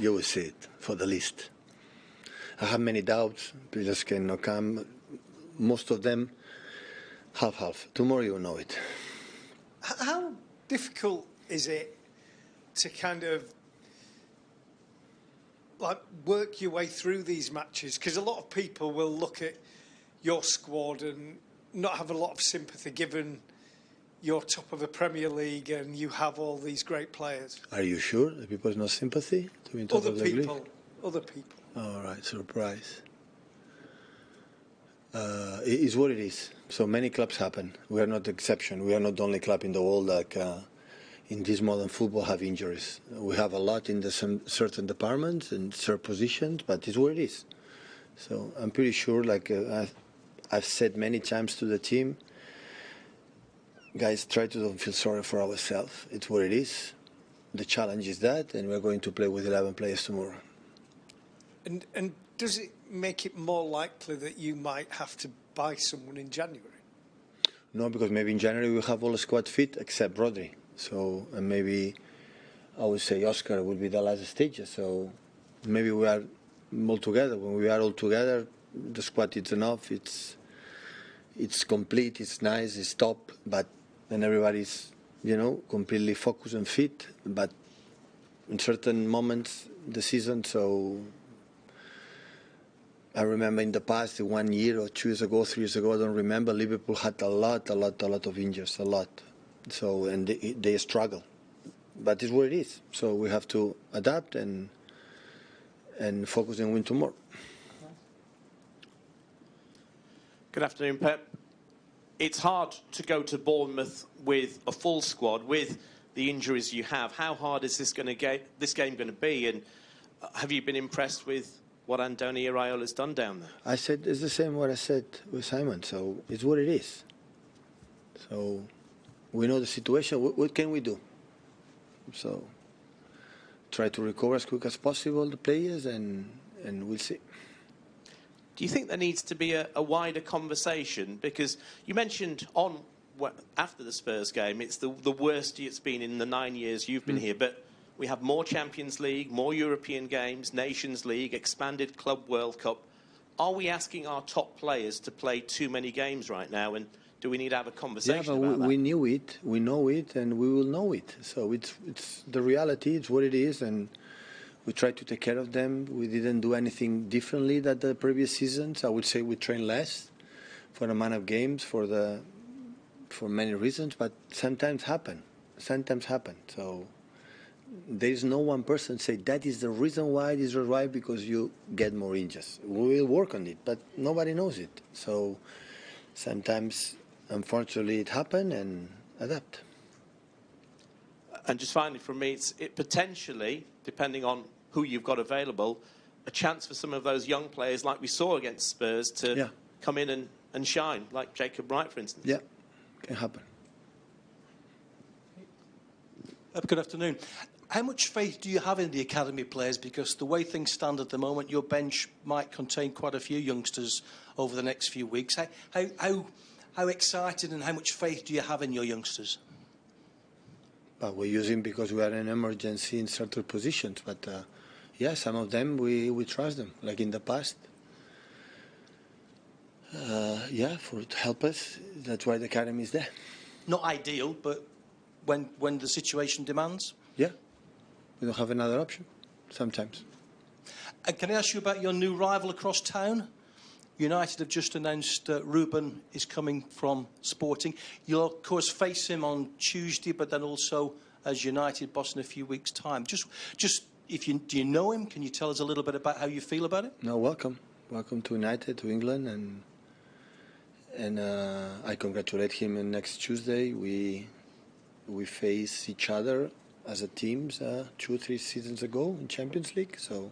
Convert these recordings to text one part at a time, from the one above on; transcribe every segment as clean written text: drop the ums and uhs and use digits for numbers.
you will see it for the list. I have many doubts. Players cannot come. Most of them, half. Tomorrow you will know it. How difficult is it to kind of like work your way through these matches? Because a lot of people will look at your squad and not have a lot of sympathy, given you're top of the Premier League and you have all these great players. Are you sure that people have no sympathy to be top of the league? Other people. All right, surprise. It is what it is. So many clubs happen. We are not the exception. We are not the only club in the world that in this modern football have injuries. We have a lot in some certain departments and certain positions, but it's what it is. So I'm pretty sure, like I've said many times to the team, guys, try to don't feel sorry for ourselves. It's what it is. The challenge is that, and we're going to play with 11 players tomorrow. And does it make it more likely that you might have to buy someone in January? No, because maybe in January we'll have all the squad fit except Rodri. So, and maybe I would say Oscar will be the last stage. So maybe we are all together. When we are all together, the squad is enough. It's complete. It's nice. It's top. But then everybody's completely focused and fit. But in certain moments the season, so. I remember in the past, 1 year or 2 years ago, 3 years ago, I don't remember, Liverpool had a lot of injuries, a lot. So, and they struggle. But it's what it is. So we have to adapt and focus and win tomorrow. Good afternoon, Pep. It's hard to go to Bournemouth with a full squad, with the injuries you have. How hard is this game going to be? And have you been impressed with what Andoni Iraiola's done down there? I said it's the same what I said with Simon. So it's what it is. So we know the situation. What can we do? So try to recover as quick as possible the players, and we'll see. Do you think there needs to be a wider conversation? Because you mentioned after the Spurs game, it's the worst it's been in the 9 years you've been here. But we have more Champions League, more European games, Nations League, expanded Club World Cup. Are we asking our top players to play too many games right now? And do we need to have a conversation about that? We knew it, we know it, and we will know it. So it's the reality, it's what it is, and we try to take care of them. We didn't do anything differently than the previous seasons. I would say we train less for the amount of games, for many reasons, but sometimes happen. So there is no one person say that is the reason why it is right, because you get more injuries. We will work on it, but nobody knows it. So sometimes, unfortunately, it happens, and adapt. And just finally, from me, it potentially, depending on who you've got available, a chance for some of those young players, like we saw against Spurs, to come in and shine, like Jacob Wright, for instance. Yeah, can happen. Good afternoon. How much faith do you have in the academy players? Because the way things stand at the moment, your bench might contain quite a few youngsters over the next few weeks. How excited and how much faith do you have in your youngsters? Well, we use him because we are in emergency in certain positions. But yeah, some of them we trust them, like in the past. To help us. That's why the academy is there. Not ideal, but when the situation demands? Yeah. We don't have another option, sometimes. And can I ask you about your new rival across town? United have just announced Ruben is coming from Sporting. You'll, of course, face him on Tuesday, but then also as United boss in a few weeks' time. Just do you know him? Can you tell us a little bit about how you feel about it? No, welcome. Welcome to United, to England, and I congratulate him. And next Tuesday we face each other as a team 2 or 3 seasons ago in Champions League. So,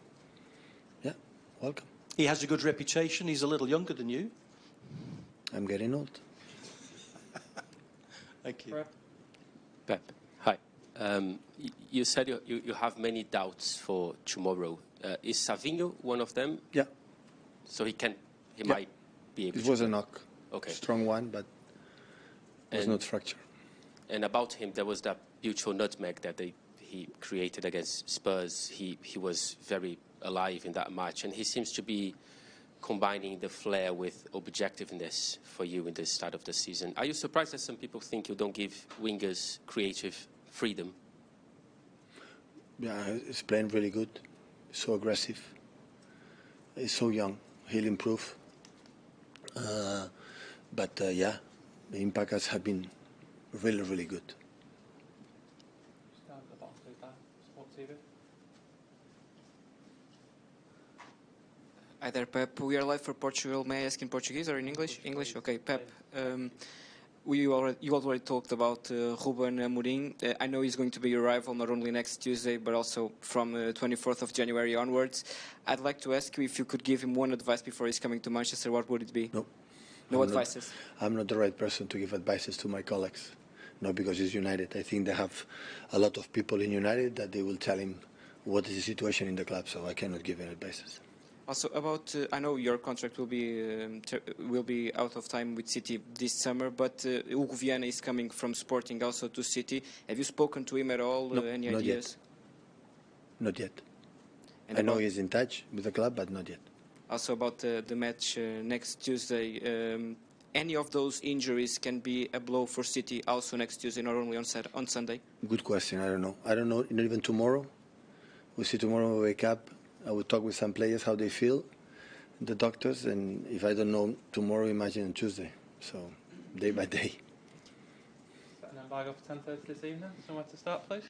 yeah, welcome. He has a good reputation. He's a little younger than you. I'm getting old. Thank you. Pep, hi. You said you have many doubts for tomorrow. Is Savinho one of them? Yeah. So he might be able to. It was a knock. Okay. Strong one, but it was not fracture. And about him, there was that beautiful nutmeg that he created against Spurs, he was very alive in that match, and he seems to be combining the flair with objectiveness for you in the start of the season. Are you surprised that some people think you don't give wingers creative freedom? Yeah, he's playing really good. So aggressive. He's so young. He'll improve. But yeah, the impact has been really, really good. Hi there, Pep. We are live for Portugal. May I ask in Portuguese or in English? English, okay. Pep, you already talked about Ruben Amorim. I know he's going to be your rival not only next Tuesday, but also from 24th of January onwards. I'd like to ask you if you could give him one advice before he's coming to Manchester, what would it be? No. No advices? I'm not the right person to give advices to my colleagues. Not because it's United. I think they have a lot of people in United that they will tell him what is the situation in the club, so I cannot give any advices. Also about, I know your contract will be out of time with City this summer, but Hugo Viana is coming from Sporting also to City. Have you spoken to him at all? No, any not ideas? Yet. Not yet. And I know he's in touch with the club, but not yet. Also about the match next Tuesday, any of those injuries can be a blow for City also next Tuesday, not only on Sunday? Good question. I don't know. I don't know. Not even tomorrow. We'll see tomorrow when we wake up. I will talk with some players how they feel, the doctors, and if I don't know tomorrow, imagine on Tuesday. So day by day. Setting a bag up for 10:30 this evening. Somewhere to start, please.